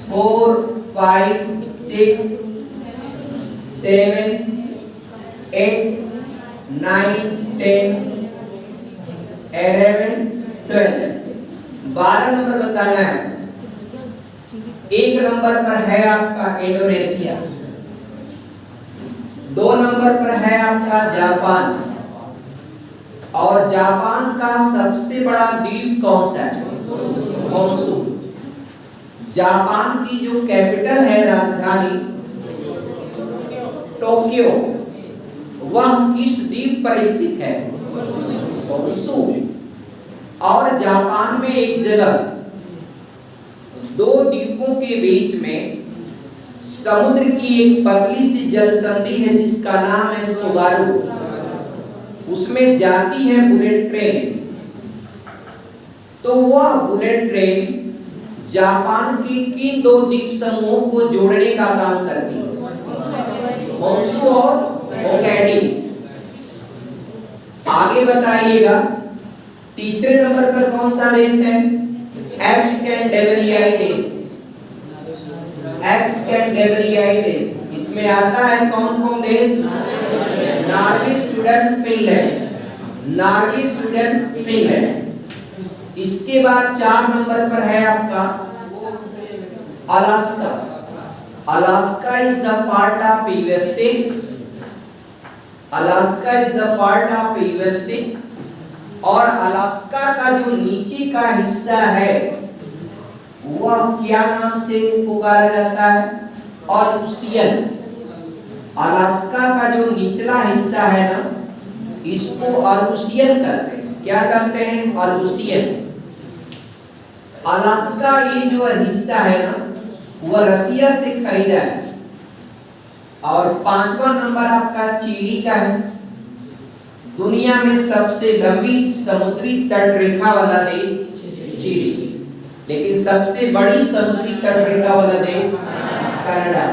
4 5 6 7 8 9 10 11 12 12 number बताना है। एक नंबर पर है आपका इंडोनेशिया, 2 नंबर पर है आपका जापान, और जापान का सबसे बड़ा द्वीप कौन सा है? होन्शु। जापान की जो कैपिटल है, राजधानी टोक्यो, वह किस द्वीप पर स्थित है? होन्शु। और जापान में एक जगह 2 द्वीपों के बीच में समुद्र की एक पतली सी जल संधि है जिसका नाम है सुगारू। उसमें जाती है बुलेट ट्रेन। तो वह बुलेट ट्रेन जापान के किन 2 द्वीप समूहों को जोड़ने का काम करती है? होन्शु और होक्काइडो। आगे बताइएगा, तीसरे नंबर पर कौन सा देश है? स्कैंडिनेवियाई देश। स्कैंडिनेवियाई देश, इसमें आता है कौन कौन देश? Norway, Sweden, Finland. Norway, Sweden, Finland. इसके बाद 4 नंबर पर है आपका Alaska. Alaska is the part of USA. Alaska is the part of USA. और अलास्का का जो नीचे का हिस्सा है वह क्या नाम से पुकारा जाता है? अलूसियन। अलास्का का जो निचला हिस्सा है ना, इसको अलूसियन कहते हैं। क्या कहते हैं? अलूसियन। अलास्का ये जो हिस्सा है ना, वह रसिया से खरीदा है। और 5वां नंबर आपका चिली का है। दुनिया में सबसे लंबी समुद्री तट रेखा वाला देश चिली, लेकिन सबसे बड़ी समुद्री तट रेखा वाला देश कनाडा।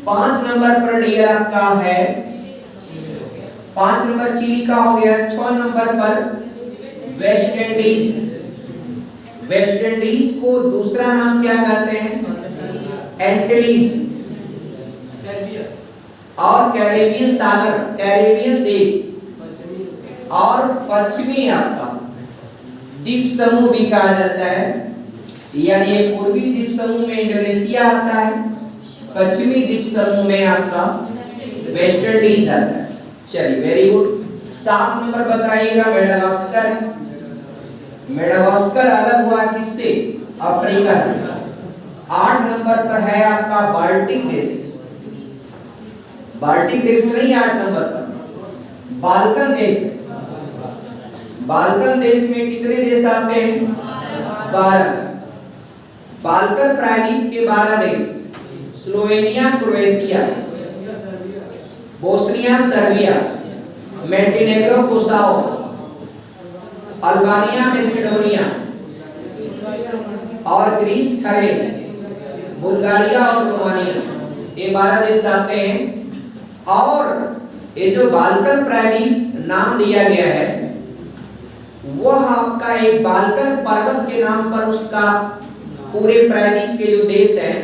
5 नंबर पर डियर आपका है, 5 नंबर चिली का हो गया। 6 नंबर पर वेस्ट इंडीज। वेस्ट इंडीज को दूसरा नाम क्या कहते हैं? एंटिलीज। और कैरेबियन सागर, कैरेबियन देश। और पश्चिमी आपका द्वीप समूह भी कहा जाता है, यानी पूर्वी द्वीप समूह में इंडोनेशिया आता है, पश्चिमी द्वीप समूह में आपका वेस्ट इंडीज आता है। चलिए, वेरी गुड। 7 नंबर बताइएगा, मेडागास्कर। मेडागास्कर अलग हुआ किससे? अफ्रीका से। 8 नंबर पर है आपका बाल्टिक देश। बाल्टिक देश नहीं, 8 नंबर पर बाल्कन देश। बाल्कन देश में कितने देश आते हैं? 12। बाल्कन प्रायद्वीप के 12 देश: Slovenia, Croatia, Bosnia, Serbia, Montenegro, Kosovo, Albania, Macedonia और ग्रीस, थरेस, बुल्गारिया और रोमानिया। ये 12 देश आते हैं। और ये जो बाल्कन प्रायद्वीप नाम दिया गया है, वह आपका एक बाल्कन पर्वत के नाम पर उसका पूरे प्रायद्वीप के जो देश हैं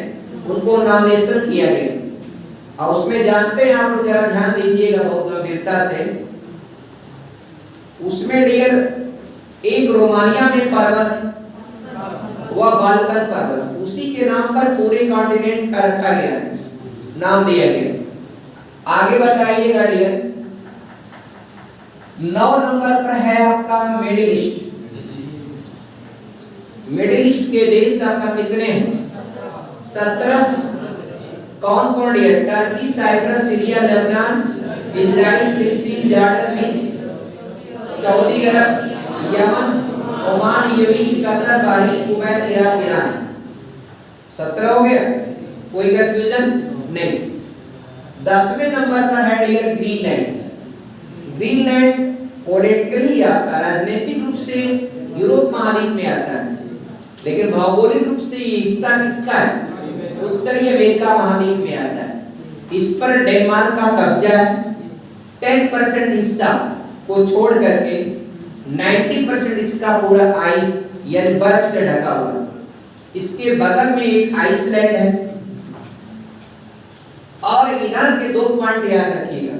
उनको नामनेशन किया गया। और उसमें जानते हैं आप लोग, जरा ध्यान दीजिएगा बहुत गंभीरता से। उसमें डियर एक रोमानिया में पर्वत, वह बाल्कन पर्वत, उसी के नाम पर पूरे कॉन्टिनेंट का रखा गया, नाम दिया गया। आगे बताइएगा डियर, 9 नंबर पर है आपका मिडिल ईस्ट। मिडिल ईस्ट के देश आपका कितने हैं? 17। कौन कौन dear? Turkey, Cyprus, Syria, Lebanon, Israel, फिलिस्तीन, जॉर्डन, मिस्र, Saudi Arab, Yemen, Oman, Yemen, Qatar, Bahrain, Kuwait, Iraq, Iran. 17 हो गया, कोई कंफ्यूजन नहीं। 10वें नंबर पर है डियर ग्रीनलैंड। ग्रीनलैंड पॉलिटिकली आपका राजनीतिक रूप से यूरोप महाद्वीप में आता है, लेकिन भौगोलिक रूप से ये हिस्सा किसका है? उत्तरी अमेरिका महाद्वीप में आता है। इस पर डेनमार्क का कब्जा है। 10% हिस्सा को छोड़ करके 90% इसका पूरा आइस यानी बर्फ से ढका हुआ है। इसके बगल में एक आइसलैंड है। और इधर के 2 पॉइंट याद रखिएगा,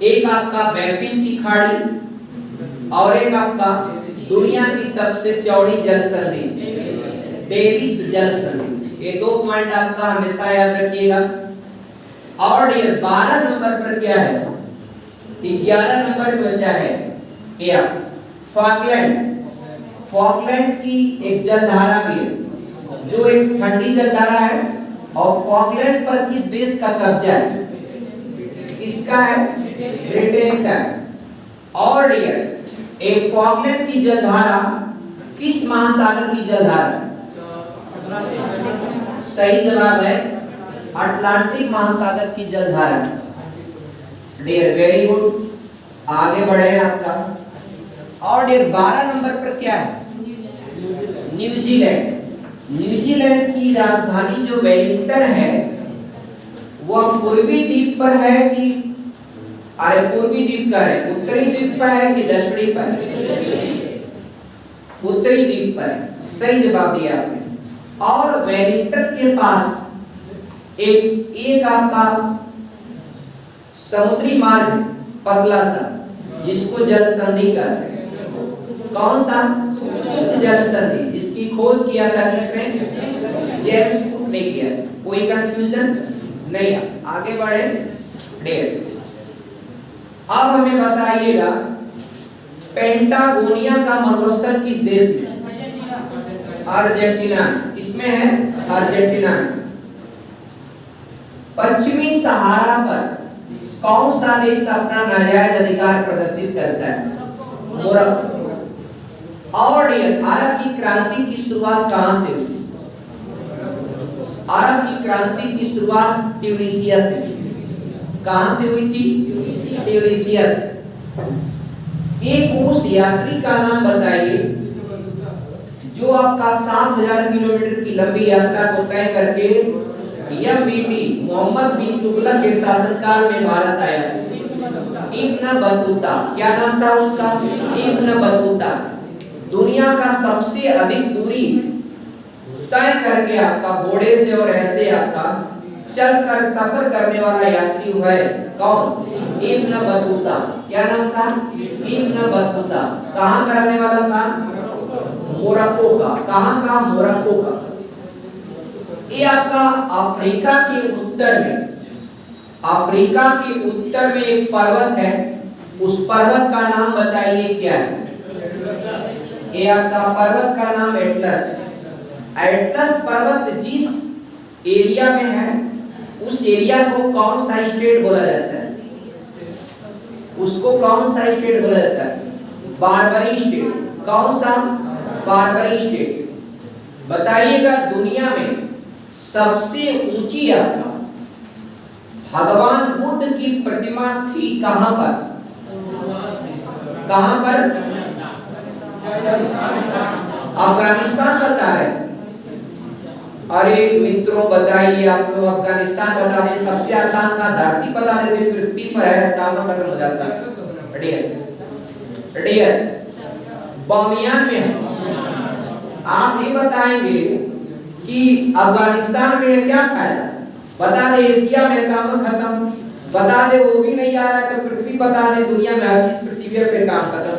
एक आपका बैफिन की खाड़ी और एक आपका दुनिया की सबसे चौड़ी जल संधि डेविस जल संधि। ये 2 पॉइंट आपका हमेशा याद रखिएगा। और ये 12 नंबर पर क्या है, 11 नंबर पे बचा है ये फॉकलैंड। फॉकलैंड की एक जलधारा भी है जो एक ठंडी जलधारा है। और फॉकलैंड पर किस देश का कब्जा है, किसका है, ब्रिटेन का है। और डियर एक फॉकलैंड की जलधारा किस महासागर की जलधारा है? सही जवाब है अटलांटिक महासागर की जलधारा। डियर वेरी गुड, आगे बढ़े हैं आपका। और डियर 12 नंबर पर क्या है, न्यूजीलैंड। न्यूजीलैंड की राजधानी जो वेलिंगटन है वह पूर्वी द्वीप पर है कि, अरे पूर्वी द्वीप का है, उत्तरी द्वीप पर है कि दक्षिणी पर है? उत्तरी द्वीप पर है। सही जवाब दिया आपने। और वेलिंगटन के पास एक आपका समुद्री मार्ग है पतला सा, जिसको जल संधि कहते हैं। कौन सा? जल संधि, जिसकी खोज किया था किसने? जेम्स कुक ने किया। कोई कंफ्यूजन नहीं। आगे बढ़े। डेयर अब हमें बताइएगा पेंटागोनिया का मरुस्थल किस देश में? अर्जेंटीना। किसमें है? अर्जेंटीना। पश्चिमी सहारा पर कौन सा देश अपना नाजायज अधिकार प्रदर्शित करता है? मोरक्को। और अरब की क्रांति की शुरुआत कहां से हुई? अरब की क्रांति की शुरुआत ट्यूनीशिया से हुई। कहां से हुई थी? ट्यूनीशिया से। एक उस यात्री का नाम बताइए जो आपका 7000 किलोमीटर की लंबी यात्रा को तय करके MBT मोहम्मद बिन तुगलक के शासनकाल में भारत आया। Ibn Battuta. क्या नाम था उसका? Ibn Battuta. दुनिया का सबसे अधिक दूरी तय करके आपका घोड़े से और ऐसे आपका चलकर सफर करने वाला यात्री हुआ है कौन? Ibn Battuta. क्या नाम था? Ibn Battuta. कहां का रहने वाला था? मोरक्को का। कहां का? मोरक्को का। ये आपका अफ्रीका के उत्तर में, अफ्रीका के उत्तर में एक पर्वत है, उस पर्वत का नाम बताइए क्या है? ये आपका पर्वत का नाम एटलस है। एटलस पर्वत जिस एरिया में है उस एरिया को कौन सा स्टेट बोला जाता है? उसको कौन सा स्टेट बोला जाता है? बारबरी स्टेट। कौन सा? बारबरी स्टेट। बताइएगा दुनिया में सबसे ऊंची आपका भगवान बुद्ध की प्रतिमा थी कहां पर? कहां पर? अफगानिस्तान बता रहे। अरे मित्रों बताइए, आप लोग अफगानिस्तान बता दें, सबसे आसान था। धरती बता देते, पृथ्वी पर है, काम खत्म हो जाता है। डियर बामियान में है। आप ये बताएंगे कि अफगानिस्तान में क्या फायदा? बता दे एशिया में, काम खत्म। बता दे वो भी नहीं आ रहा है तो पृथ्वी बता दे, दुनिया में हर चीज पृथ्वी पे काम खत्म।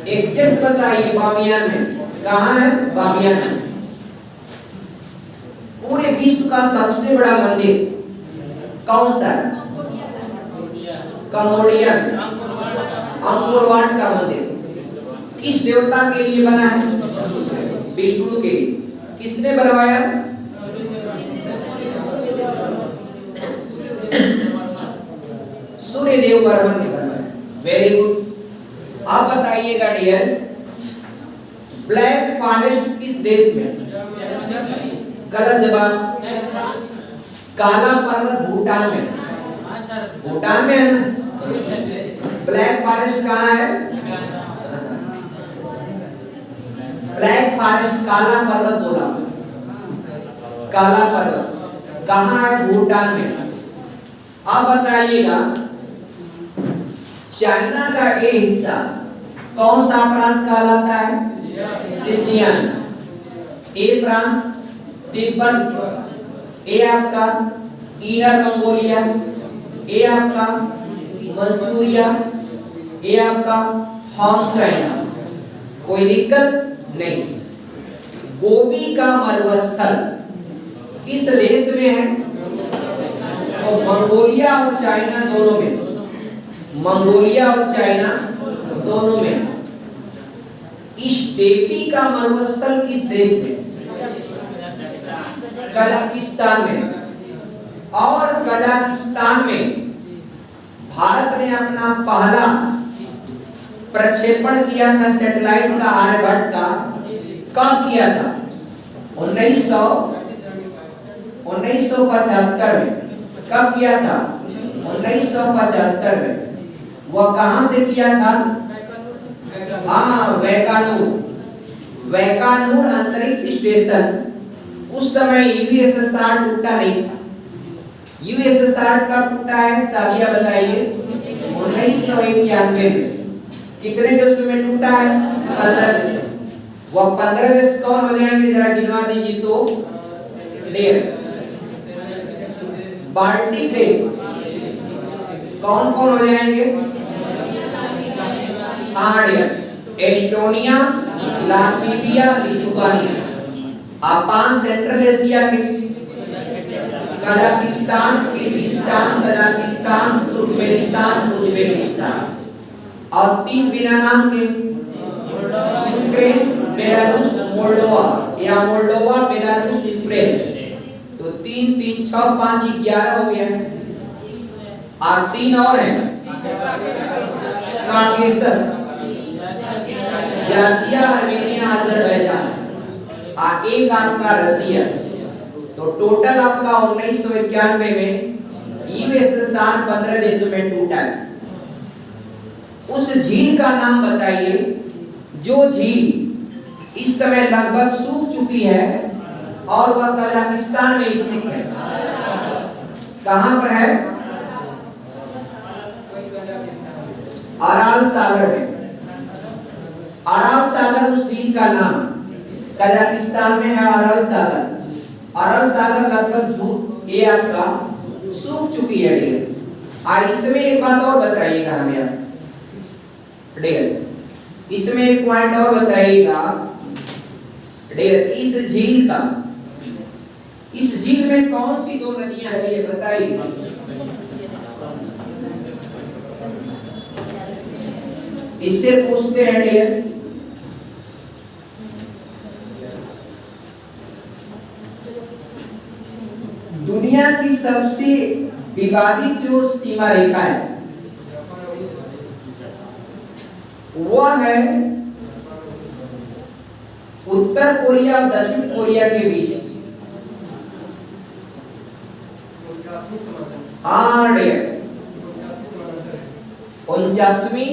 एग्जैक्ट बताइए बामियान में कहां है? बामियान में। पूरे विश्व का सबसे बड़ा मंदिर कौन सा है? कंबोडिया में अंकोर वाट का मंदिर किस देवता के लिए बना है? विष्णु के लिए। किसने बनवाया? सूर्यदेव वर्मन ने बनवाया। Very good. आप बताइएगा डियर ब्लैक फॉरेस्ट किस देश में? गलत जवाब। काला पर्वत भूटान में। भूटान में है ना? ब्लैक फॉरेस्ट कहाँ है? ब्लैक फॉरेस्ट काला पर्वत बोला। काला पर्वत कहाँ है? भूटान में। अब बताइएगा चाइना का ये हिस्सा कौन सा प्रांत कहलाता है? सिंजियान। ये प्रांत तिब्बत, ए आपका इनर मंगोलिया, ए आपका मंचूरिया, ए आपका हांग चाइना। कोई दिक्कत नहीं। गोबी का मरुस्थल किस देश में है? तो मंगोलिया और चाइना दोनों में, मंगोलिया और चाइना दोनों में। स्टेपी का मरुस्थल किस देश में? कजाकिस्तान में। और कजाकिस्तान में भारत ने अपना पहला प्रक्षेपण किया था सैटेलाइट का, आर्यभट्ट का। कब किया था? 1975 में। कब किया था? 1975 में। वह कहां से किया था? हाँ, वैकानूर अंतरिक्ष स्टेशन। उस समय यूएसएसआर टूटा नहीं था। यूएसएसआर कब टूटा है? सादिया बताइए। 1991 में। कितने देशों में टूटा है? 15 देशों। वह 15 देश कौन हो जाएंगे? जरा गिनवा दीजिए तो। बाल्टिक देश कौन कौन हो जाएंगे? हाँ डियर, एस्टोनिया, लाटविया, लिथुआनिया। आप 5 सेंट्रल एशिया के, Kazakhstan, Kyrgyzstan, Tajikistan, Turkmenistan, Uzbekistan. और 3 बिना नाम के, यूक्रेन, बेलारूस, मोल्डोवा, या मोल्डोवा, बेलारूस, यूक्रेन। तो 3 3 6 5 11 हो गया। और 3 और हैं, काकेशस, जॉर्जिया, आर्मेनिया, अजरबैजान। और एक आपका रसिया। तो टोटल आपका 1991 में यूएसएसआर 15 देशों में टूटा है। उस झील का नाम बताइए जो झील इस समय लगभग सूख चुकी है और वह कजाकिस्तान में स्थित है। कहां पर है? अराल सागर में। अराल सागर उस झील का नाम, कजाकिस्तान में है अराल सागर। अराल सागर लगभग ये आपका सूख चुकी है डियर। और इसमें एक बात और बताइएगा हमें आप डियर, इसमें एक पॉइंट और बताइएगा डियर, इस झील का, इस झील में कौन सी 2 नदियां हैं ये बताइए। इससे पूछते हैं डियर, दुनिया की सबसे विवादित जो सीमा रेखा है वह है उत्तर कोरिया और दक्षिण कोरिया के बीच। हाँ डियर, 49वीं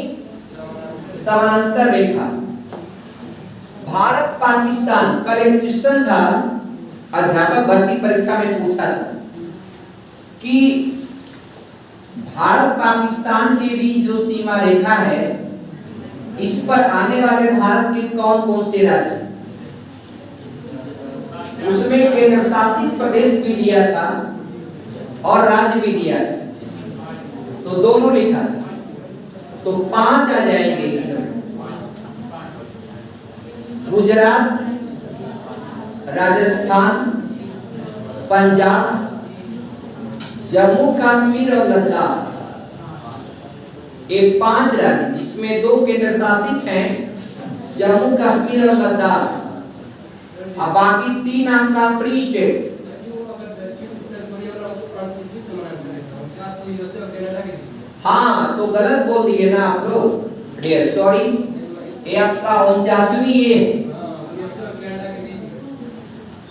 समानांतर रेखा। भारत पाकिस्तान, कल एक क्वेश्चन था अध्यापक भर्ती परीक्षा में पूछा था कि भारत पाकिस्तान के बीच जो सीमा रेखा है इस पर आने वाले भारत के कौन कौन से राज्य, उसमें केंद्र शासित प्रदेश भी दिया था और राज्य भी दिया था, तो दोनों लिखा था। तो 5 आ जाएंगे इस समय, गुजरात, राजस्थान, पंजाब, जम्मू कश्मीर और लद्दाख। ये 5 राज्य जिसमें 2 केंद्र शासित हैं, जम्मू कश्मीर और लद्दाख, और बाकी 3 आपका फ्री स्टेट। हाँ तो गलत बोल दिए ना आप लोग डियर, सॉरी। ये आपका 49वीं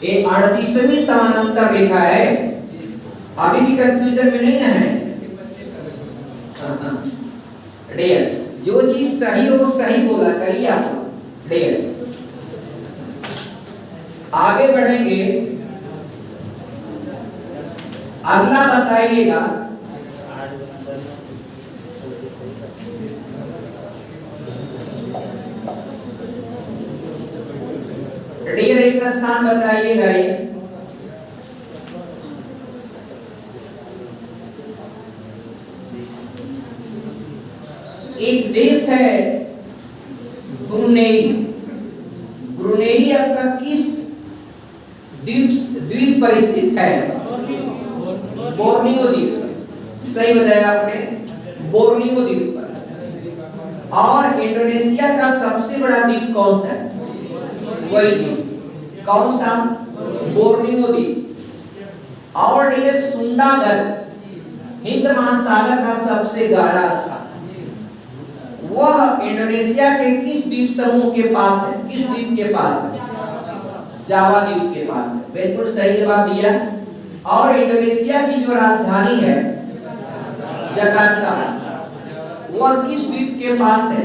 ये 38वीं समानांतर रेखा है। अभी भी कंफ्यूजन में नहीं ना है डियर। जो चीज सही हो सही बोला करिए आप डियर। आगे बढ़ेंगे, अगला बताइएगा डियर, एक स्थान बताइएगा ये एक देश है ब्रुनेई। ब्रुनेई आपका किस द्वीप पर स्थित है? बोर्नियो द्वीप। सही बताया आपने, बोर्नियो द्वीप पर। और इंडोनेशिया का सबसे बड़ा द्वीप कौन सा है? वही द्वीप। कौन सा? बोर्नियो द्वीप। और ये सुंदागढ़ हिंद महासागर का सबसे गहरा स्थान, वह इंडोनेशिया के किस द्वीप समूह के पास है? किस द्वीप के पास है? जावा द्वीप के पास है। बिल्कुल सही जवाब दिया। और इंडोनेशिया की जो राजधानी है जकार्ता, वह किस द्वीप के पास है?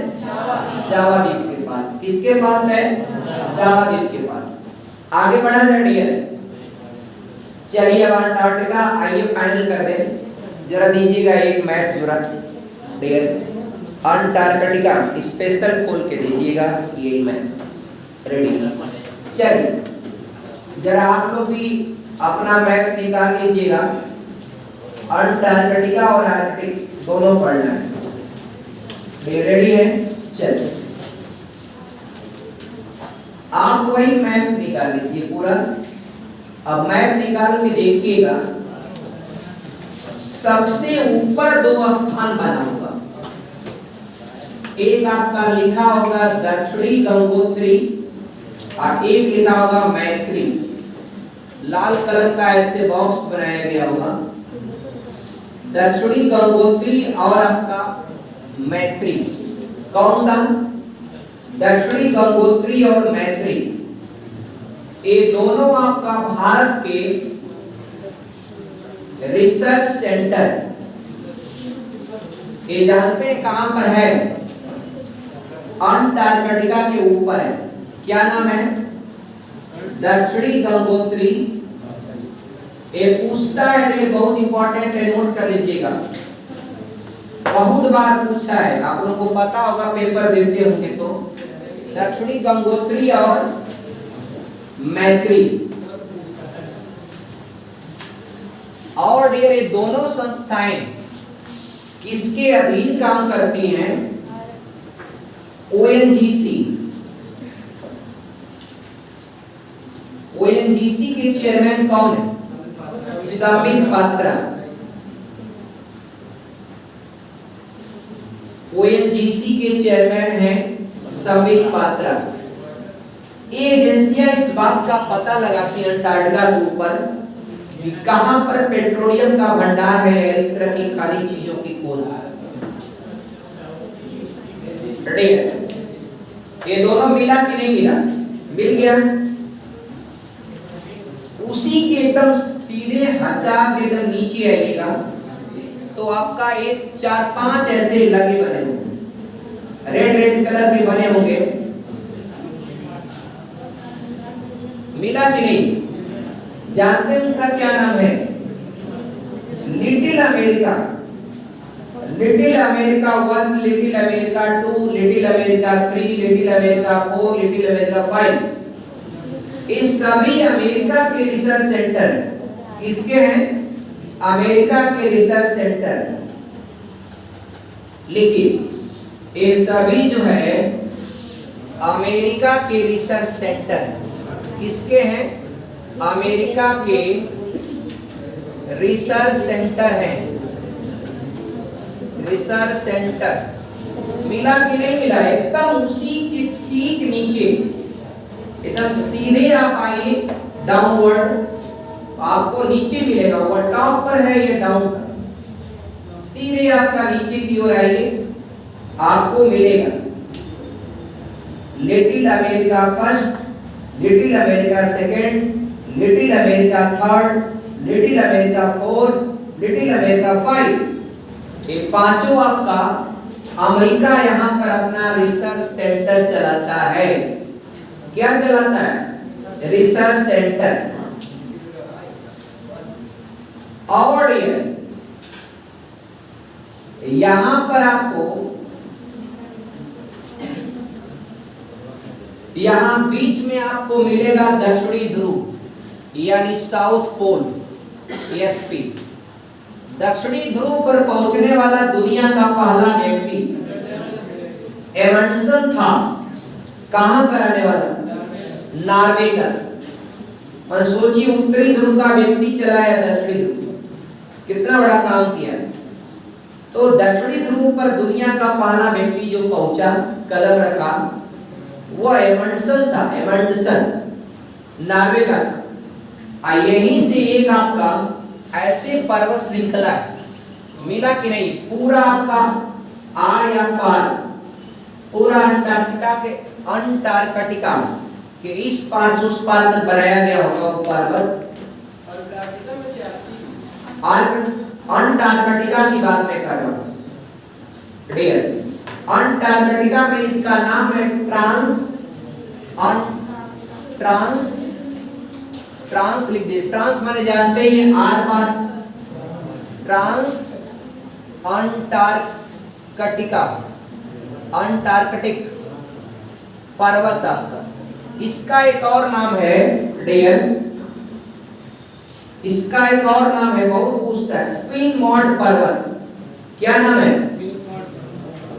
जावा द्वीप के पास। किसके पास है? जावा द्वीप के पास। आगे बढ़ा जाए डियर। चलिए अब अंटार्कटिका आइए फाइनल कर दें। जरा दीजिएगा एक मैप जरा डियर, अंटार्कटिका स्पेशल खोल के दीजिएगा ये मैप। रेडी? चलिए जरा आप लोग भी अपना मैप निकाल लीजिएगा। अंटार्कटिका और आर्कटिक दोनों पढ़ना है। रेडी है? चलिए आप वही मैप निकाल लीजिए पूरा। अब मैप निकाल के देखिएगा, सबसे ऊपर दो स्थान बना होगा। एक आपका लिखा होगा दक्षिणी गंगोत्री और एक लिखा होगा मैत्री। लाल कलर का ऐसे बॉक्स बनाया गया होगा। दक्षिणी गंगोत्री और आपका मैत्री। कौन सा? दक्षिणी गंगोत्री और मैत्री, ये दोनों आपका भारत के रिसर्च सेंटर, ये जानते हैं कहां पर है? अंटार्कटिका के ऊपर है। क्या नाम है? दक्षिणी गंगोत्री। ये पूछता है, ये बहुत इंपॉर्टेंट है, नोट कर लीजिएगा। बहुत बार पूछा है, आप लोगों को पता होगा, पेपर देते होंगे तो। दक्षिणी गंगोत्री और मैत्री। और ये दोनों संस्थाएं किसके अधीन काम करती हैं? ओएनजीसी। ओएनजीसी के चेयरमैन कौन है? संबित पात्रा। ओएनजीसी के चेयरमैन हैं संबित पात्रा। ये एजेंसियां इस बात का पता लगाती हैं अंटार्कटिका के ऊपर कि कहां पर पेट्रोलियम का भंडार है, इस तरह की खाली चीजों की खोज। ये दोनों मिला कि नहीं मिला? मिल गया। उसी के एकदम सीधे हजार एकदम नीचे आइएगा तो आपका एक 4-5 ऐसे लगे बने होंगे, रेड रेड कलर के बने होंगे। मिला कि नहीं? जानते हैं उनका क्या नाम है? Little America. Little America 1, little America 2, little America 3, little America 4, little America 5। इस सभी अमेरिका के रिसर्च सेंटर किसके हैं? अमेरिका के रिसर्च सेंटर। लिखिए, ये सभी जो है अमेरिका के रिसर्च सेंटर किसके हैं? अमेरिका के रिसर्च सेंटर हैं। Research centre. मिला कि नहीं मिला? एकदम उसी के ठीक नीचे, एकदम सीधे आप आइए डाउनवर्ड, आपको नीचे मिलेगा। वो टॉप पर है, ये डाउन पर। सीधे आपका नीचे की ओर आइए, आपको मिलेगा little America first, little America second, little America third, little America fourth, little America 5। ये पांचों आपका अमेरिका यहाँ पर अपना रिसर्च सेंटर चलाता है। क्या चलाता है? Research centre. और यहां पर आपको यहां बीच में आपको मिलेगा दक्षिणी ध्रुव यानी साउथ पोल, एसपी। दक्षिणी ध्रुव पर पहुंचने वाला दुनिया का पहला व्यक्ति एमंडसन था कहां का रहने वाला? नॉर्वे का। और सोचिए उत्तरी ध्रुव का व्यक्ति चला है दक्षिणी ध्रुव, कितना बड़ा काम किया। तो दक्षिणी ध्रुव पर दुनिया का पहला व्यक्ति जो पहुंचा, कदम रखा, वो एमंडसन था। एमंडसन नॉर्वे का था। यहीं से एक आपका ऐसे पर्वत श्रृंखला मिला कि नहीं, पूरा आपका आर या पार, पूरा अंटार्कटिका के इस पार से उस पार तक बनाया गया होगा वो पर्वत। अंटार्कटिका की बात मैं कर रहा हूं। अंटार्कटिका में इसका नाम है ट्रांस लिख दे। ट्रांस माने जानते हैं आर पार, ट्रांस अंटार्कटिका, अंटार्कटिक पर्वत आपका। इसका एक और नाम है डियर, इसका एक और नाम है, बहुत पूछता है, क्वीन मॉड पर्वत। क्या नाम है?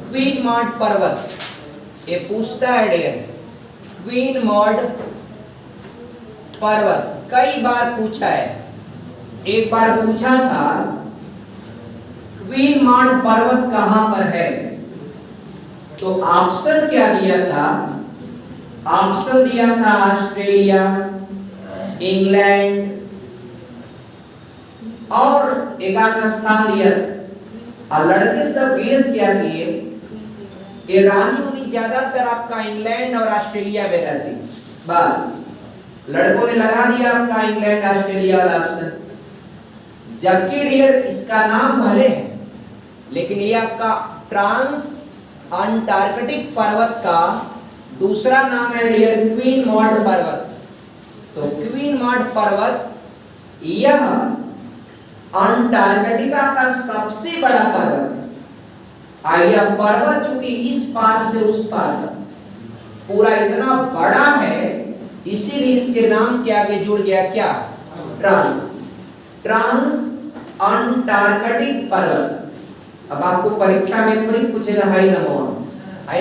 क्वीन मॉड पर्वत। ये पूछता है डियर, क्वीन मॉड पर्वत कई बार पूछा है। एक बार पूछा था क्वीन मॉड पर्वत कहां पर है, तो ऑप्शन क्या दिया था? ऑप्शन दिया था ऑस्ट्रेलिया, इंग्लैंड और एक आधा स्थान दिया था। और लड़के सब गेस क्या किए, ईरानी उन्हीं ज्यादातर आपका इंग्लैंड और ऑस्ट्रेलिया में रहती। बस लड़कों ने लगा दिया आपका इंग्लैंड ऑस्ट्रेलिया वाला ऑप्शन। जबकि डियर इसका नाम भले है, लेकिन ये आपका ट्रांस अंटार्कटिक पर्वत का दूसरा नाम है डियर क्वीन मॉड पर्वत। तो क्वीन मॉड पर्वत यह अंटार्कटिका का सबसे बड़ा पर्वत है। यह पर्वत चूंकि इस पार से उस पार तक पूरा इतना बड़ा है, इसीलिए इसके नाम के आगे जुड़ गया क्या? ट्रांस अंटार्कटिक पर्वत। अब आपको परीक्षा में थोड़ी पूछेगा हाई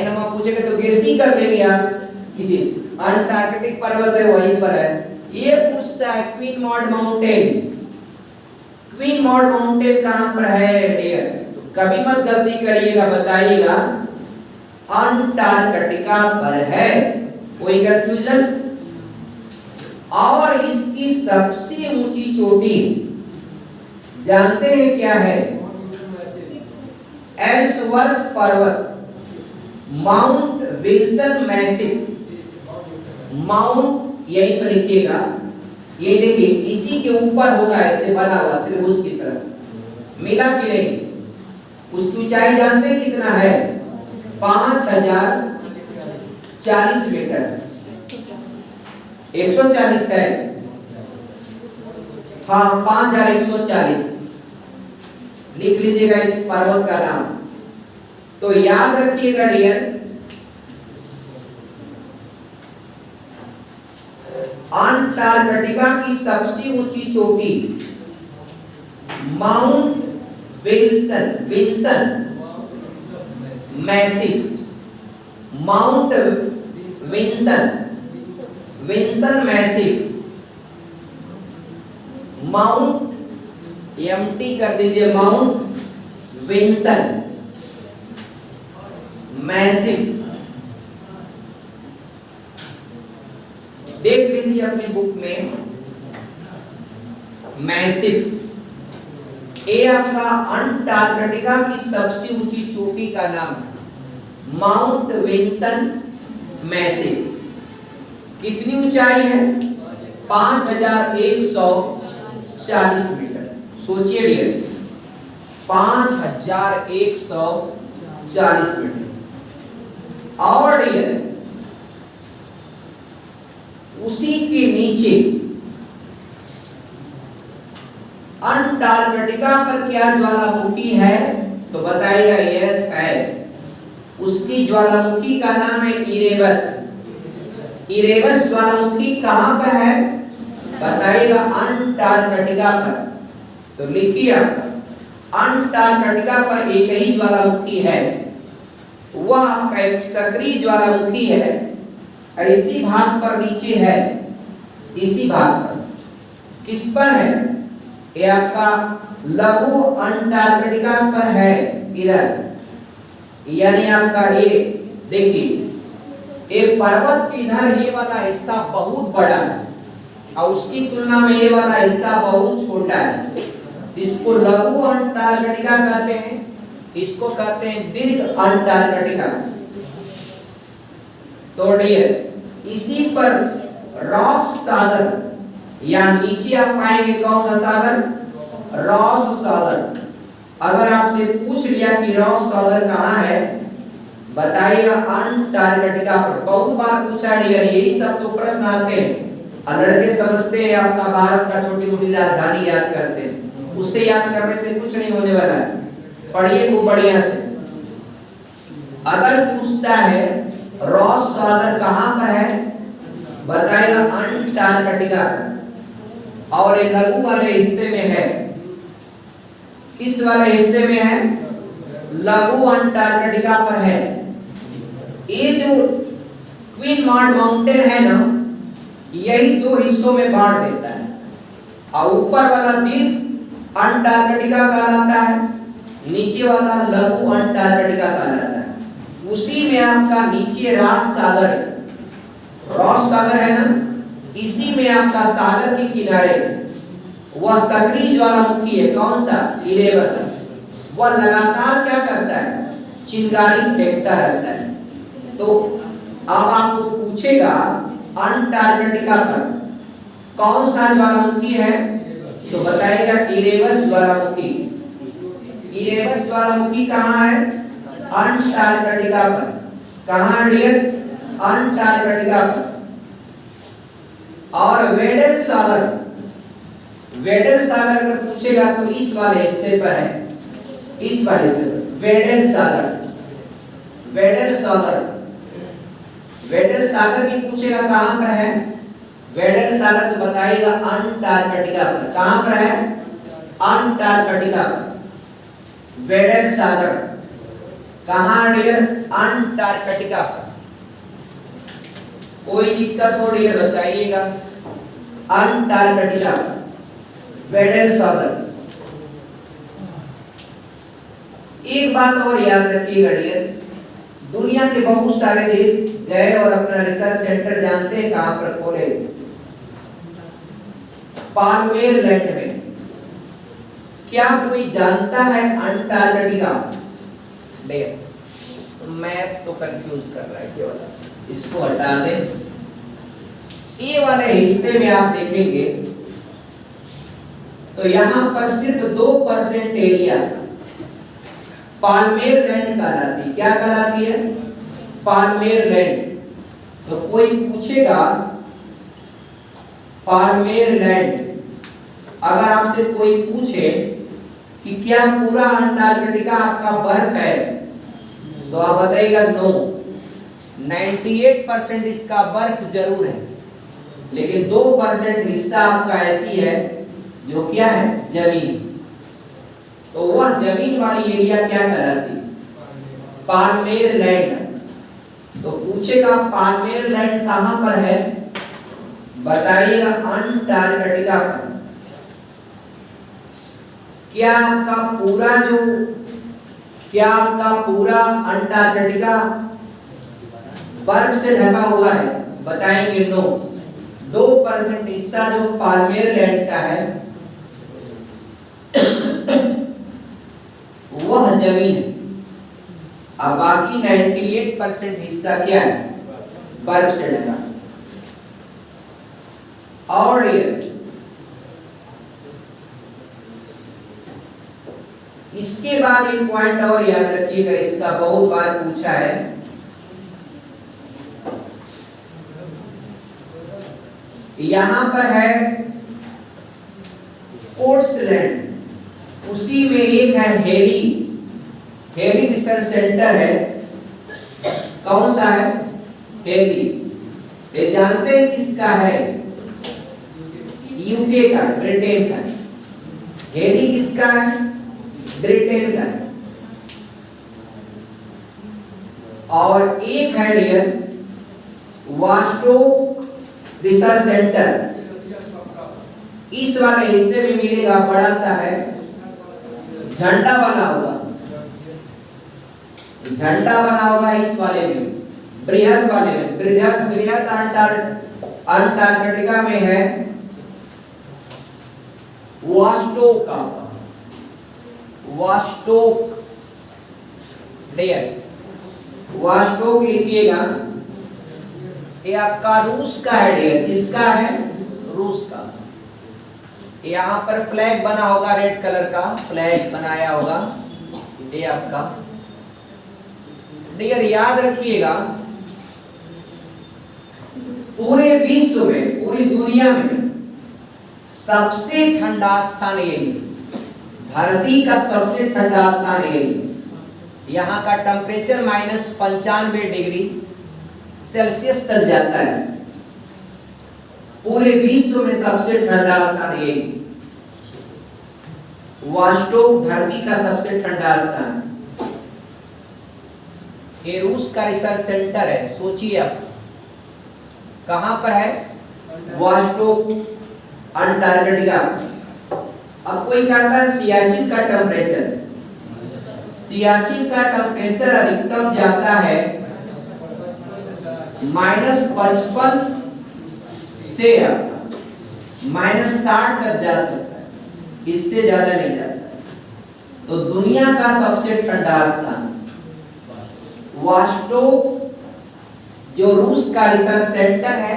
नमा पूछेगा तो गेस ही कर लेंगे आप कि अंटार्कटिक पर्वत है वहीं पर है। ये पूछता है queen mod mountain, queen mod mountain कहां पर है डियर? तो कभी मत गलती करिएगा, बताइएगा अंटार्कटिका पर है, कोई कंफ्यूजन? और इसकी सबसे ऊंची चोटी जानते हैं क्या है? एल्सवर्थ पर्वत, माउंट विल्सन मैसिव। माउंट यहीं पर लिखिएगा, ये देखिए इसी के ऊपर होगा, ऐसे बना हुआ त्रिभुज की तरह, मिला कि नहीं? उसकी ऊंचाई जानते हैं कितना है? 5040 मीटर। 140 है, हाँ 5140 लिख लीजिएगा इस पर्वत का नाम। तो याद रखिएगा डियर, अंटार्कटिका की सबसे ऊंची चोटी mount Wilson massive, mount Wilson massive, mount empty कर दीजिए, माउंट विल्सन मैसिव। देख लीजिए अपनी बुक में मैसिव, ये आपका अंटार्कटिका की सबसे ऊंची चोटी का नाम है, माउंट विल्सन मैसिव। कितनी ऊंचाई है? 5140 मीटर। सोचिए डियर, 5140 मीटर। और डियर उसी के नीचे अंटार्कटिका पर क्या ज्वालामुखी है? तो बताइएगा यस है। उसकी ज्वालामुखी का नाम है इरेबस। इरेबस ज्वालामुखी कहां पर है? बताइएगा अंटार्कटिका पर। तो लिखिए आपका अंटार्कटिका पर एक ही ज्वालामुखी है, वह आपका एक सक्रिय ज्वालामुखी है, इसी भाग पर नीचे है, इसी भाग पर। किस पर है? ये आपका लघु अंटार्कटिका पर है, इधर। यानी आपका ये देखिए, ये पर्वत के इधर ये वाला हिस्सा बहुत बड़ा है और उसकी तुलना में ये वाला हिस्सा बहुत छोटा है। इसको लघु अंटार्कटिका कहते हैं, इसको कहते हैं दीर्घ अंटार्कटिका। तो डियर, इसी पर रॉस सागर, या नीचे आप पाएंगे कौन सा सागर? रॉस सागर। अगर आपसे पूछ लिया कि रॉस सागर कहाँ है, बताइएगा अंटार्कटिका पर। बहुत बार पूछा डियर, यही सब तो प्रश्न आते हैं और लड़के समझते हैं आपका भारत का छोटी मोटी राजधानी याद करते हैं, उससे याद करने से कुछ नहीं होने वाला है। पढ़िए खूब बढ़िया से। अगर पूछता है रॉस सागर कहाँ पर है, बताएगा अंटार्कटिका पर। और ये लघु वाले हिस्से में है। किस वाले हिस्से में है? लघु अंटार्कटिका पर है। ये जो क्वीन मार्ड माउंटेन है ना, यही दो हिस्सों में बांट देता है और ऊपर वाला दीर्घ अंटार्कटिका कहलाता है, नीचे वाला लघु अंटार्कटिका कहलाता है। उसी में आपका नीचे रॉस सागर है, रॉस सागर है ना, इसी में आपका सागर के किनारे वह सक्रिय ज्वालामुखी है। कौन सा? इरेबस। वह लगातार क्या करता है? चिंगारी फेंकता रहता है। तो अब आपको पूछेगा अंटार्कटिका पर कौन सा ज्वालामुखी है, तो बताएगा इरेबस ज्वालामुखी। इरेबस ज्वालामुखी कहाँ है? अंटार्कटिका पर। कहाँ डियर? अंटार्कटिका पर। और वेडल सागर, वेडल सागर अगर पूछेगा तो इस वाले हिस्से पर है, इस वाले हिस्से पर। वेडल सागर, वेडल सागर, वेडल सागर भी पूछेगा कहां पर है? वेडल सागर तो बताइएगा अंटार्कटिका पर। कहां पर है? अंटार्कटिका पर। वेडल सागर कहां डियर? अंटार्कटिका पर। कोई दिक्कत हो डियर बताइएगा। अंटार्कटिका, वेडल सागर। एक बात और याद रखिएगा डियर, दुनिया के बहुत सारे देश गए और अपना रिसर्च सेंटर जानते हैं कहां पर खोले? पाल्मेर लैंड में। क्या कोई जानता है अंटार्कटिका? मैप तो कंफ्यूज कर रहा है केवल, इसको हटा दें। ये वाले हिस्से में आप देखेंगे तो यहां पर सिर्फ 2% एरिया पाल्मेर लैंड कहलाती है। क्या कहलाती है? Palmer land. तो कोई पूछेगा पाल्मेर लैंड, अगर आपसे कोई पूछे कि क्या पूरा अंटार्कटिका आपका बर्फ है, तो आप बताइएगा नो, 98% इसका बर्फ जरूर है, लेकिन 2% हिस्सा आपका ऐसी है जो क्या है? जमीन। तो वह जमीन वाली एरिया क्या कहलाती? Palmer land. तो पूछेगा पाल्मेर लैंड कहां पर है, बताइएगा अंटार्कटिका पर। क्या आपका पूरा अंटार्कटिका बर्फ से ढका हुआ है? बताएंगे नो, 2% हिस्सा जो पाल्मेर लैंड का है वह जमीन है, और बाकी 98% हिस्सा क्या है? बर्फ से ढका। और इसके बाद एक पॉइंट और याद रखिएगा, इसका बहुत बार पूछा है। यहां पर है कोर्ट्सलैंड, उसी में एक है हेली रिसर्च सेंटर है। कौन सा है? हेली। ये जानते हैं किसका है? यूके का, ब्रिटेन का। हेली किसका है? ब्रिटेन का। और एक है डियर वास्टोक रिसर्च सेंटर। इस वाले हिस्से में मिलेगा, बड़ा सा है, झंडा बना होगा, झंडा बना होगा इस वाले में, बृहद वाले में। बृहद अंटार्कटिका में है वास्टोक का, वास्टोक डियर, वास्टोक लिखिएगा। ये आपका रूस का है डियर, किसका है? रूस का। यहाँ पर फ्लैग बना होगा, रेड कलर का फ्लैग बनाया होगा, ये आपका डियर। याद रखिएगा पूरे विश्व में, पूरी दुनिया में सबसे ठंडा स्थान यही, धरती का सबसे ठंडा स्थान यही। यहाँ का टेम्परेचर -95 डिग्री सेल्सियस तक जाता है। पूरे विश्व में सबसे ठंडा स्थान यही, वास्टोक धरती का सबसे ठंडा स्थान। ये रूस का रिसर्च सेंटर है, सोचिए आप कहां पर है? वास्टोक अंटार्कटिका। अब कोई कहता है सियाचिन का टेम्परेचर, सियाचिन का टेम्परेचर अधिकतम जाता है -55 से -60 तक जा सकता है, इससे ज्यादा नहीं जाता। तो दुनिया का सबसे ठंडा स्थान वास्टोक जो रूस का रिसर्च सेंटर है,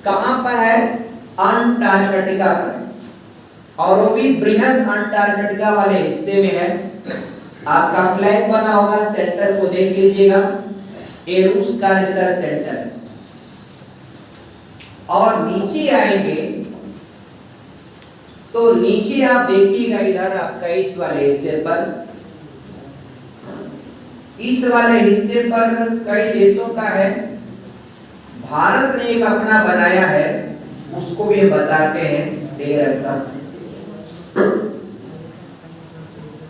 कहां पर है? अंटार्कटिका पर, और वो भी बृहद अंटार्कटिका वाले हिस्से में है। आपका फ्लैग बना होगा, सेंटर को देख लीजिएगा, ये रूस का रिसर्च सेंटर। और नीचे आएंगे तो नीचे आप देखिएगा, इधर आपका इस वाले हिस्से पर, इस वाले हिस्से पर कई देशों का है। भारत ने एक अपना बनाया है, उसको भी बताते हैं डेयर का।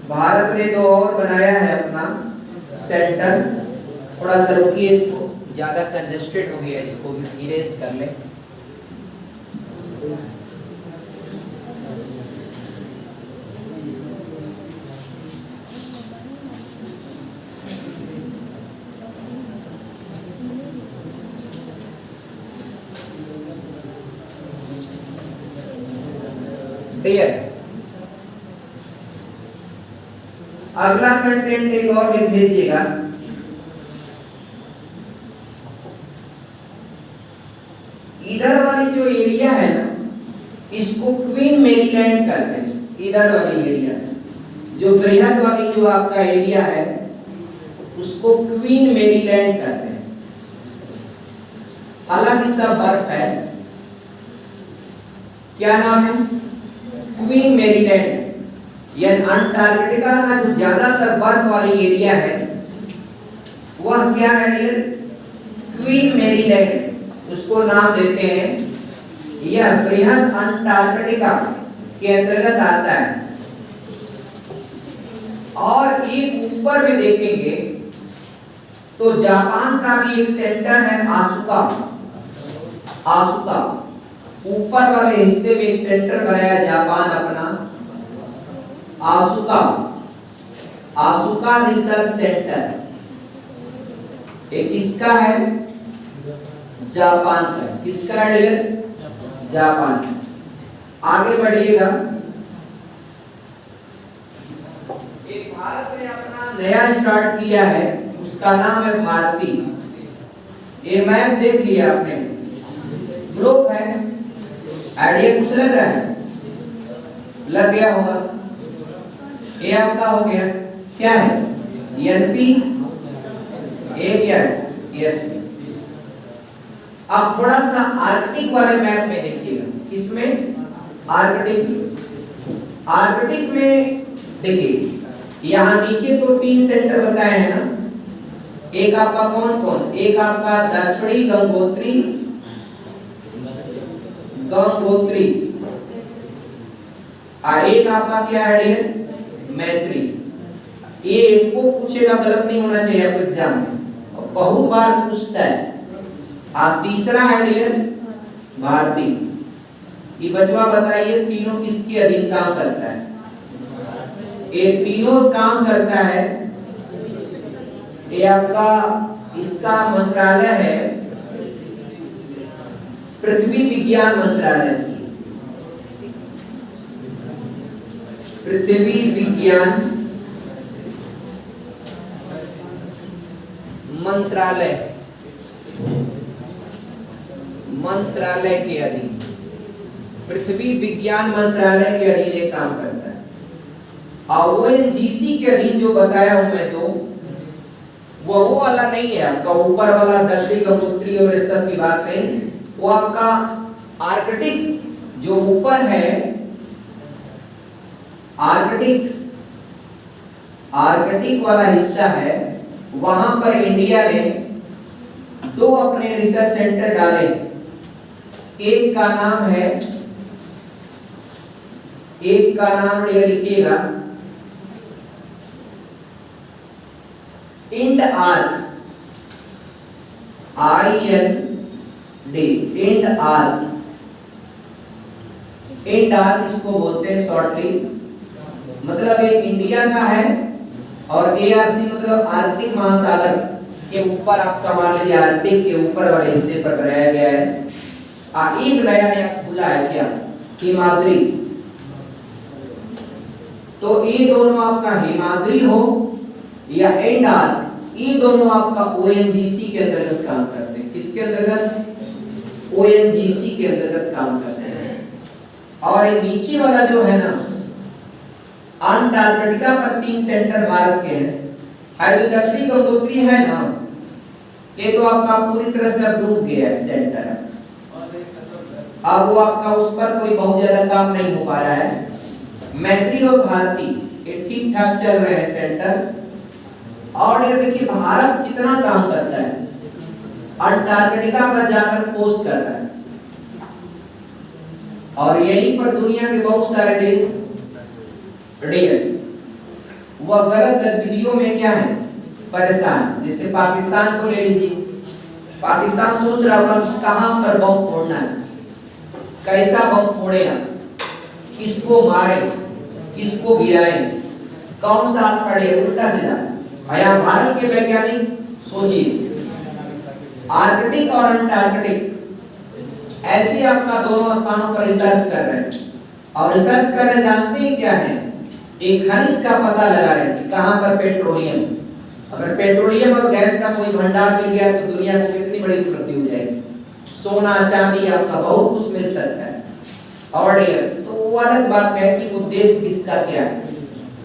भारत ने दो और बनाया है अपना सेंटर। थोड़ा सा रुकिए, इसको ज्यादा कंजेस्टेड हो गया, इसको भी इरेज कर ले। अगला कंटेंट एक और लिख लीजिएगा, इधर वाली जो एरिया है ना, इसको क्वीन मेरीलैंड कहते हैं। इधर वाली एरिया जो बृहद वाली जो आपका एरिया है, उसको क्वीन मेरीलैंड कहते हैं। हालांकि सब बर्फ है। क्या नाम है? Queen Maryland. यानी अंटार्कटिका का जो ज्यादातर बर्फ वाली एरिया है, वह क्या है डियर? Queen Maryland. उसको नाम देते हैं, यह बृहद अंटार्कटिका के अंतर्गत आता है। और एक ऊपर में देखेंगे तो जापान का भी एक सेंटर है, आसुका। आसुका ऊपर वाले हिस्से में एक सेंटर बनाया जापान अपना, आसुका, आसुका रिसर्च सेंटर। ये किसका है? जापान का। किसका है डियर? जापान। आगे बढ़िएगा, एक भारत ने अपना नया स्टार्ट किया है, उसका नाम है भारती। ये मैप देख लिया आपने, ग्लोब है। आइडिया कुछ लग रहा है? लग गया होगा। ये आपका हो गया, क्या है? एनपी। ये क्या है? एसपी। अब थोड़ा सा आर्कटिक वाले मैप में देखिएगा। किसमें? आर्कटिक। आर्कटिक में देखिए, यहाँ नीचे तो 3 सेंटर बताए हैं ना। एक आपका कौन कौन? एक आपका दक्षिणी गंगोत्री, गंगोत्री, और एक आपका क्या है डियर? मैत्री। ये एक को पूछेगा, गलत नहीं होना चाहिए आपको एग्जाम में। बहुत बार पूछता है। आप तीसरा है डियर भारती। ये बचवा बताइए तीनों किसके अधीन काम करता है? ये तीनों काम करता है, ये आपका इसका मंत्रालय है पृथ्वी विज्ञान मंत्रालय। पृथ्वी विज्ञान मंत्रालय, मंत्रालय के अधीन, पृथ्वी विज्ञान मंत्रालय के अधीन एक काम करता है। और ओएनजीसी के अधीन जो बताया हूं मैं, तो वो वाला नहीं है आपका ऊपर वाला दक्षिणी गंगोत्री और इस सब की बात नहीं। वो आपका आर्कटिक जो ऊपर है, आर्कटिक वाला हिस्सा है, वहां पर इंडिया ने 2 अपने रिसर्च सेंटर डाले। एक का नाम लिखिएगा Ind arc, IND, Ind arc. Ind arc इसको बोलते हैं शॉर्टली, मतलब एक इंडिया का है, और ARC मतलब आर्कटिक महासागर के ऊपर आपका मान लीजिए आर्कटिक के ऊपर वाले हिस्से पर बनाया गया है। एक नया खुला है क्या, हिमाद्री। तो ये दोनों आपका हिमाद्री हो या एंड आर्क, ये दोनों आपका ONGC के अंतर्गत काम करते हैं। किसके अंतर्गत? ONGC के अंतर्गत काम करते हैं। और ये नीचे वाला जो है ना, अंटार्कटिका पर 3 सेंटर भारत के हैं। जो दक्षिणी गंगोत्री है ना, ये तो आपका पूरी तरह से डूब गया है सेंटर। अब वो आपका उस पर कोई बहुत ज्यादा काम नहीं हो पा रहा है। मैत्री और भारती ये ठीक ठाक चल रहे हैं सेंटर। और ये देखिए भारत कितना काम करता है, अंटार्कटिका पर जाकर खोज कर रहा है, और यहीं पर दुनिया के बहुत सारे देश वह गलत गतिविधियों में क्या है, परेशान। जैसे पाकिस्तान को ले लीजिए, पाकिस्तान सोच रहा होगा कहां पर बम फोड़ना है, कैसा बम फोड़ेगा, किसको मारे, किसको गिराए, कौन सा पड़े, उल्टा सीधा। यहाँ भारत के वैज्ञानिक सोचिए, आर्कटिक और अंटार्कटिक ऐसे आपका दोनों स्थानों पर रिसर्च कर रहे हैं। और रिसर्च कर रहे जानते हैं क्या है, एक खनिज का पता लगा रहे हैं कि कहां पर पेट्रोलियम, अगर पेट्रोलियम और गैस का कोई भंडार मिल गया तो दुनिया को कितनी बड़ी उपलब्धि हो जाएगी। सोना चांदी आपका बहुत कुछ मिल सकता है। और तो वो अलग बात है कि उद्देश्य किसका क्या है।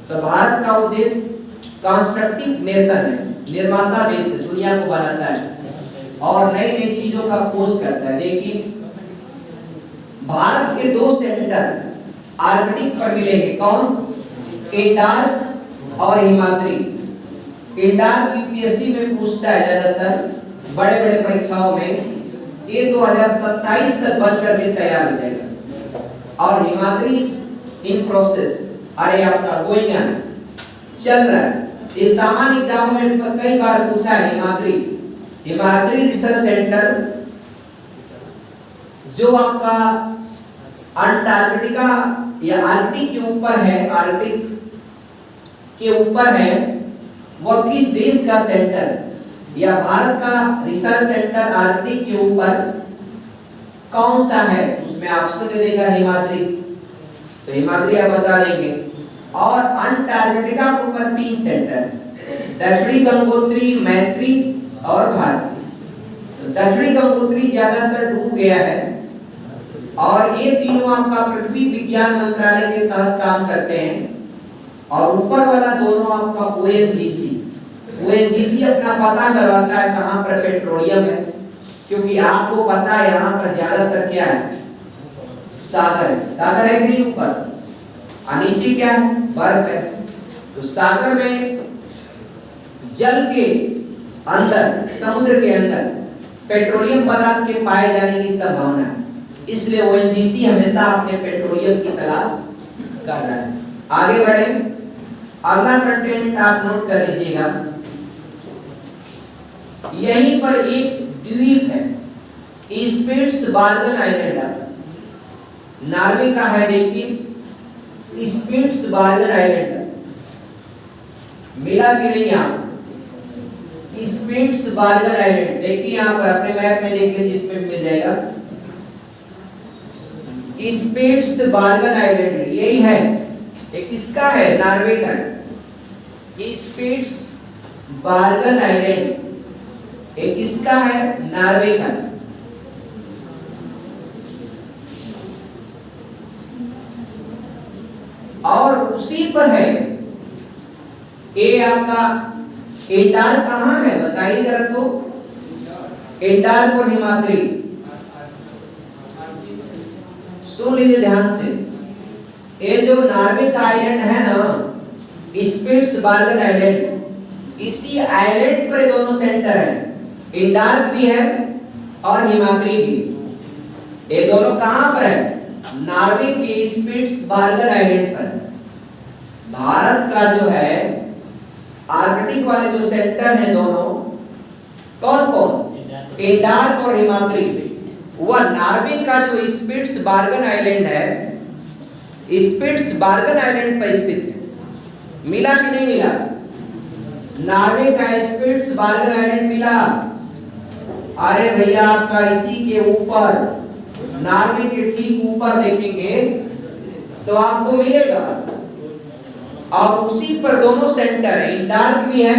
तो भारत का उद्देश्य कंस्ट्रक्टिव नेशन है, निर्माता देश है, दुनिया को बनाता है और नई नई चीजों का खोज करता है। देखिए भारत के 2 सेंटर आर्कटिक पर मिलेंगे, कौन, इंडार्क और हिमाद्री। इंडार्क यूपीएससी में पूछता है ज्यादातर बड़े बड़े परीक्षाओं में, ये 2027 तक बन करके तैयार हो जाएगा। और हिमाद्री इन प्रोसेस, अरे आपका गोइंग ऑन चल रहा है। ये सामान्य एग्जामों में कई बार पूछा है हिमाद्री रिसर्च सेंटर जो आपका अंटार्कटिका या आर्कटिक के ऊपर है, आर्कटिक के ऊपर है, वह किस देश का सेंटर, या भारत का रिसर्च सेंटर आर्कटिक के ऊपर कौन सा है, उसमें ऑप्शन दे देगा हिमाद्री, तो हिमाद्री आप बता देंगे। और अंटार्कटिका के ऊपर 3 सेंटर, दक्षिणी गंगोत्री, मैत्री और भारती। तो दक्षिणी गंगोत्री ज्यादातर डूब गया है, और ये तीनों आपका पृथ्वी विज्ञान मंत्रालय के तहत काम करते हैं। और ऊपर वाला दोनों आपका ONGC अपना पता करवाता है कहां पर पेट्रोलियम है, क्योंकि आपको पता है यहाँ पर ज्यादातर क्या है, सागर है। सागर है कि नहीं ऊपर, और नीचे क्या है, बर्फ है। तो सागर में जल के अंदर, समुद्र के अंदर पेट्रोलियम पदार्थ के पाए जाने की संभावना है, इसलिए ONGC हमेशा अपने पेट्रोलियम की तलाश कर रहा है। आगे बढ़े, अगला कंटेंट आप नोट कर लीजिएगा। यहीं पर एक द्वीप है, स्पिट्सबर्गन आइलैंड। नॉर्वे का है, देखिए स्पिट्सबर्गन आइलैंड। मिला कि नहीं आप? स्पिट्सबर्गन आइलैंड देखिए यहाँ पर अपने मैप में देख लीजिए, इसमें मिल जाएगा। स्पिट्सबर्गन आइलैंड यही है, ये किसका है? नॉर्वे का। स्पिट्सबर्गन आइलैंड ये किसका है? नॉर्वे का। और उसी पर है ये आपका एंडार्क। कहां है बताइए जरा तो? एंडार्क और हिमाद्री, सुन लीजिए ध्यान से। ये जो नॉर्वे का आइलैंड है ना, स्पिट्सबर्गन आइलैंड, इसी आइलैंड पर दोनों सेंटर है, एंडार्क भी है और हिमाद्री भी। ये दोनों कहां पर है? नॉर्वे के स्पिट्सबर्गन आइलैंड पर। भारत का जो है आर्कटिक वाले जो सेंटर हैं दोनों, कौन कौन? एंडार्क और हिमाद्री। वह नॉर्वे का जो स्पिट्सबर्गन आइलैंड है, स्पिट्सबर्गन आइलैंड पर स्थित है। मिला कि नहीं मिला? नॉर्वे का स्पिट्सबर्गन आइलैंड मिला। अरे भैया आपका इसी के ऊपर, नॉर्वे के ठीक ऊपर देखेंगे तो आपको मिलेगा। और उसी पर दोनों सेंटर है, एंडार्क भी है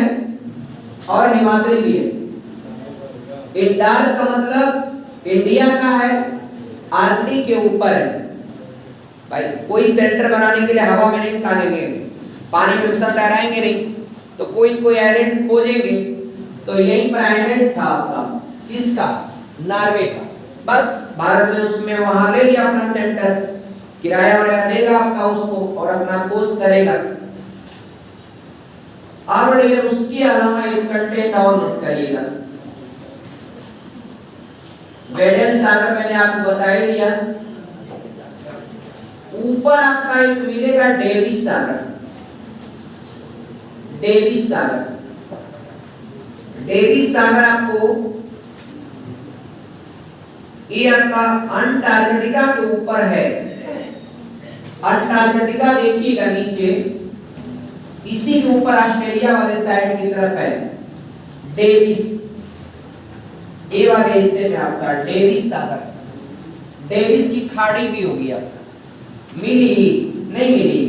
और हिमाद्री भी है। एंडार्क का मतलब इंडिया का है, आर्कटिक के ऊपर है। भाई कोई सेंटर बनाने के लिए हवा में नहीं टांगेंगे, पानी में सब तैराएंगे नहीं, तो कोई कोई आइलैंड खोजेंगे। तो यहीं पर आइलैंड था आपका, किसका? नॉर्वे का। बस भारत ने उसमें वहां ले लिया अपना सेंटर, किराया वगैरह देगा आपका उसको और अपना खोज करेगा। और उसके अलावा एक कंटेंट और नोट करिएगा। वेडन सागर मैंने आपको बता ही दिया। ऊपर आपका एक मिलेगा डेविस सागर। डेविस सागर, डेविस सागर आपको ये आपका अंटार्कटिका के ऊपर है। अंटार्कटिका देखिएगा नीचे, इसी के ऊपर ऑस्ट्रेलिया वाले साइड की तरफ है डेविस, ये वाले हिस्से में आपका डेविस सागर। डेविस की खाड़ी भी होगी आपका, मिली नहीं मिली?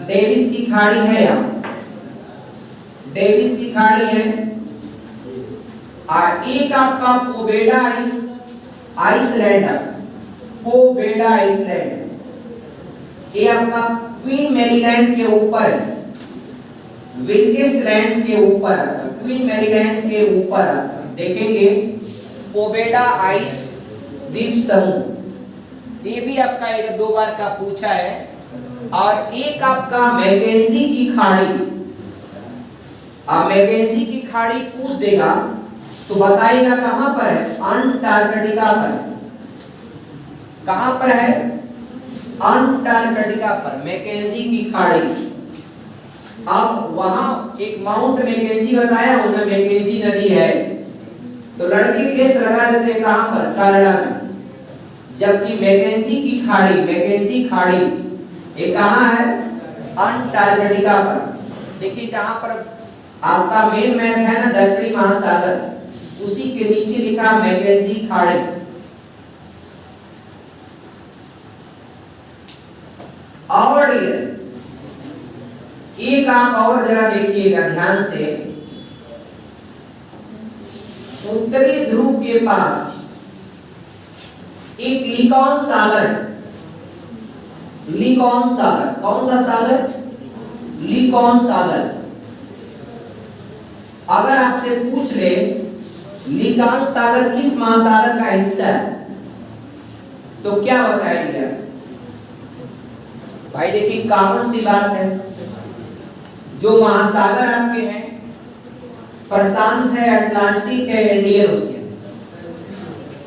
डेविस की खाड़ी है यहाँ, डेविस की खाड़ी है। और एक आपका पोवेडा आइसलैंड, पोवेडा आइसलैंड, ये आपका क्वीन मैरीलैंड के ऊपर है, विल्किसलैंड के ऊपर, क्वीन मैरीलैंड के ऊपर देखेंगे पोवेडा आइस द्वीप समूह। ये भी आपका एक दो बार का पूछा है। और एक आपका मैकेंजी की खाड़ी, मैकेंजी की खाड़ी पूछ देगा तो बताइएगा कहां पर है? अंटार्कटिका पर। कहां पर है? अंटार्कटिका पर मैकेंजी की खाड़ी। अब वहां एक माउंट मैकेंजी बताया हूं ना, मैकेंजी नदी है, तो लड़के केस लगा देते हैं कहां पर? कनाडा में। जबकि मैकेंजी की खाड़ी, मैकेंजी खाड़ी ये कहां है? अंटार्कटिका पर। देखिए जहां पर आपका मेन मैप है ना, दक्षिणी महासागर, उसी के नीचे लिखा मैकेंजी खाड़ी। और एक आप और जरा देखिएगा ध्यान से, उत्तरी ध्रुव के पास एक लिकॉन सागर है। लिकॉन सागर, कौन सा सागर? लिकॉन सागर। अगर आपसे पूछ ले लिकॉन सागर किस महासागर का हिस्सा है, तो क्या बताएंगे आप? भाई देखिए कॉमन सी बात है, जो महासागर आपके हैं, प्रशांत है, अटलांटिक है, इंडियन ओशियन,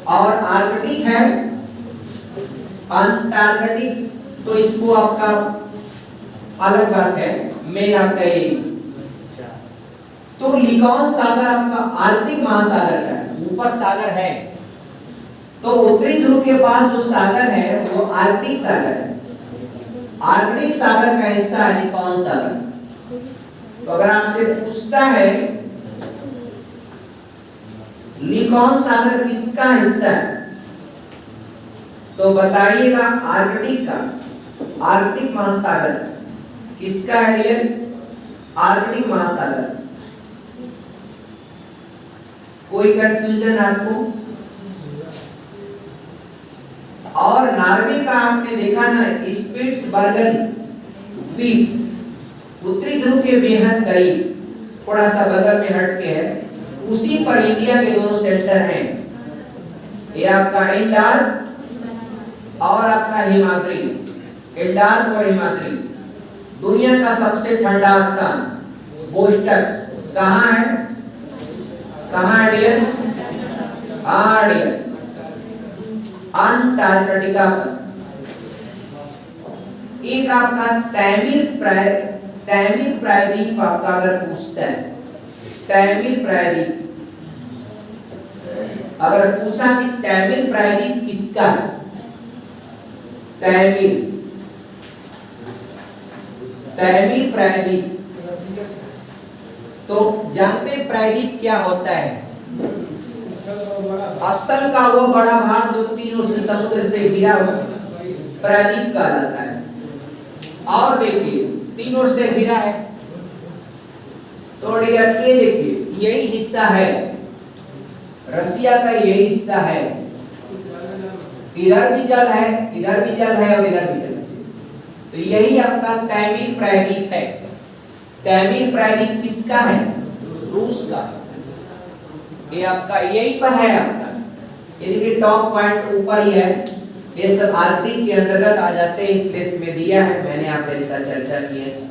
और आर्कटिक है, अंटार्कटिक, तो इसको आपका अलग बात है, मेन आपका ये तो लिकॉन सागर आपका आर्कटिक महासागर का है, ऊपर सागर है, तो उत्तरी ध्रुव के पास जो सागर है वो आर्कटिक सागर है। आर्कटिक सागर का हिस्सा है लिकॉन सागर। तो अगर आपसे पूछता है लिकॉन सागर किसका हिस्सा है, तो बताइएगा आर्कटिक का, आर्कटिक महासागर किसका है डियर, आर्कटिक महासागर। कोई कंफ्यूजन आपको? और नॉर्वे का आपने देखा ना स्पिट्सबर्गन द्वीप उत्तरी ध्रुव के बेहद करीब, थोड़ा सा बगल में हट के है, उसी पर इंडिया के दोनों सेंटर हैं। ये आपका एंटार्क और आपका हिमाद्री, एंटार्क और हिमाद्री। दुनिया का सबसे ठंडा स्थान बोस्टन कहाँ है, कहाँ है डियर? डियर अंटार्कटिका पर। एक आपका तैमीर प्रायद्वीप आपका अगर पूछता है, तैमीर प्रायद्वीप अगर पूछा कि तैमीर प्रायद्वीप किसका है, तैमीर प्रायद्वीप, तो जानते प्रायद्वीप क्या होता है? असल का वो बड़ा भाग जो तीनों से समुद्र से घिरा हुआ प्रायद्वीप कहलाता है। और देखिए तीनों से घिरा है, थोड़ी ये देखिए यही हिस्सा है रसिया का, यही हिस्सा है, इधर भी जल है, इधर भी जल है और इधर भी जल है। तो यही आपका तैमीर प्रायद्वीप है। तैमीर प्रायद्वीप किसका है? रूस का। ये आपका यही पर है आपका, ये देखिए टॉप पॉइंट ऊपर ही है। ये सब आर्कटिक के अंतर्गत आ जाते हैं, इस लिस्ट में दिया है, मैंने आपसे इसका चर्चा की है।